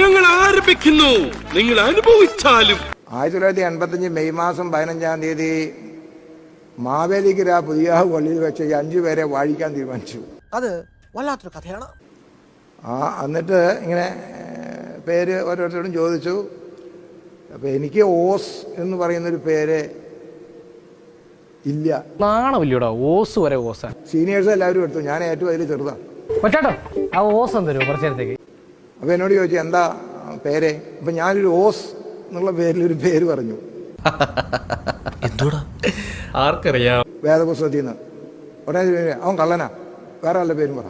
ഞങ്ങൾ ആരംഭിക്കുന്നു, നിങ്ങൾ അനുഭവിച്ചാലും. 1985 മെയ് മാസം 15-ാം തീയതി മാവേലിക്കര പുതിയ പള്ളിയിൽ വെച്ച് 5 പേരെ വാഴിക്കാൻ തീരുമാനിച്ചു. അത് വല്ലാത്തൊരു കഥയാണ്. എന്നിട്ട് ഇങ്ങനെ പേര് ഓരോരുത്തരോടും ചോദിച്ചു. അപ്പം എനിക്ക് ഓസ് എന്ന് പറയുന്നൊരു പേര് ഇല്ല. ഓസ് വരെ ഓസാണ്. സീനിയേഴ്സ് എല്ലാവരും എടുത്തു, ഞാൻ ഏറ്റവും അതിൽ ചെറുതാണ്. ആ ഓസ് തരുമോ കുറച്ചു നേരത്തേക്ക്? അപ്പം എന്നോട് ചോദിച്ചു എന്താ പേര്. അപ്പം ഞാനൊരു ഓസ് എന്നുള്ള പേരിലൊരു പേര് പറഞ്ഞു. എന്തോടാ ആർക്കറിയാം? വേദപുസ്തകത്തിൽ നിന്ന്. ഉടനെ അവൻ കള്ളനാ, വേറെ വല്ല പേരും പറ.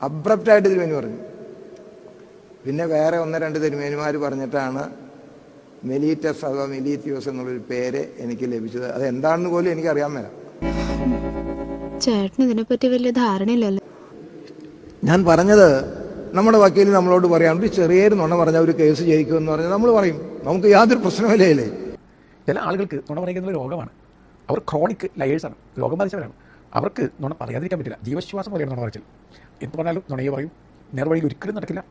അബ്രപ്റ്റായിട്ട് തിരുമേനി പറഞ്ഞു. പിന്നെ വേറെ 1-2 തിരുമേനിമാർ പറഞ്ഞിട്ടാണ് മെലീറ്റസ് അഥവാ മെലീത്തിയോസ് എന്നുള്ളൊരു പേര് എനിക്ക് ലഭിച്ചത്. അത് എന്താണെന്ന് പോലും എനിക്ക് അറിയാൻ മേല. ചേട്ടന് ഇതിനെപ്പറ്റി വലിയ ധാരണയില്ലല്ലോ. ഞാൻ പറഞ്ഞത് നമ്മുടെ വക്കീൽ നമ്മളോട് പറയാം, ഒരു ചെറിയൊരു നുണ പറഞ്ഞാൽ ഒരു കേസ് ജയിക്കുമെന്ന് പറഞ്ഞാൽ നമ്മൾ പറയും, നമുക്ക് യാതൊരു പ്രശ്നമില്ലേ. ചില ആളുകൾക്ക് നുണ പറയുന്ന രോഗമാണ്. അവർ ക്രോണിക് ലയേഴ്സാണ്, രോഗം ബാധിച്ചവരാണ്. അവർക്ക് നുണ പറയാതിരിക്കാൻ പറ്റില്ല. ജീവശ്വാസം പോലെയാണ് നുണ പറച്ചിൽ. എന്ത് പറഞ്ഞാലും നുണയെ പറയും. നേർവഴിയിൽ ഒരിക്കലും നടക്കില്ല.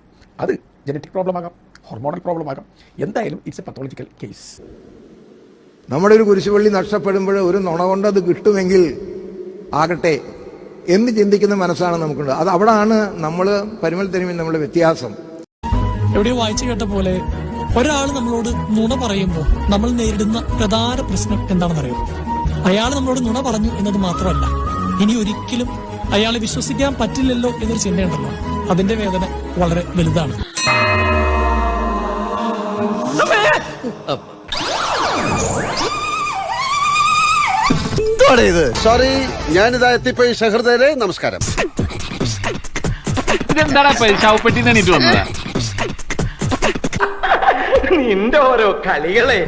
അത് ജനറ്റിക് പ്രോബ്ലം ആകാം, ഹോർമോണൽ പ്രോബ്ലം ആകാം. എന്തായാലും ഇറ്റ്സ് എ പത്തോളജിക്കൽ കേസ്. നമ്മുടെ ഒരു കുരിശുപള്ളി നഷ്ടപ്പെടുമ്പോൾ ഒരു നുണ കൊണ്ട് അത് കിട്ടുമെങ്കിൽ ആകട്ടെ എന്ന് ചിന്തിക്കുന്ന മനസ്സാണ് നമുക്കുണ്ട്. അത് അവിടാണ് നമ്മൾ പരിമൽ തിരുമേനി നമ്മുടെ വ്യത്യാസം. എവിടെയോ വായിച്ചു കേട്ട പോലെ ഒരാൾ നമ്മളോട് നുണ പറയുമ്പോൾ നമ്മൾ നേരിടുന്ന പ്രധാന പ്രശ്നം എന്താണെന്നറിയോ? അയാൾ നമ്മളോട് നുണ പറഞ്ഞു എന്നത് മാത്രമല്ല, ഇനി ഒരിക്കലും അയാളെ വിശ്വസിക്കാൻ പറ്റില്ലല്ലോ എന്നൊരു ചിന്തയുണ്ടല്ലോ, അതിന്റെ വേദന വളരെ വലുതാണ്. സോറി, ഞാനിതാ എത്തിപ്പോയി. സഹൃദയരെ നമസ്കാരം. ഇതെന്താടാ ശവപ്പെട്ടിന്ന് എണീറ്റ് വന്നതാ? നിന്റെ ഓരോ കളികളെ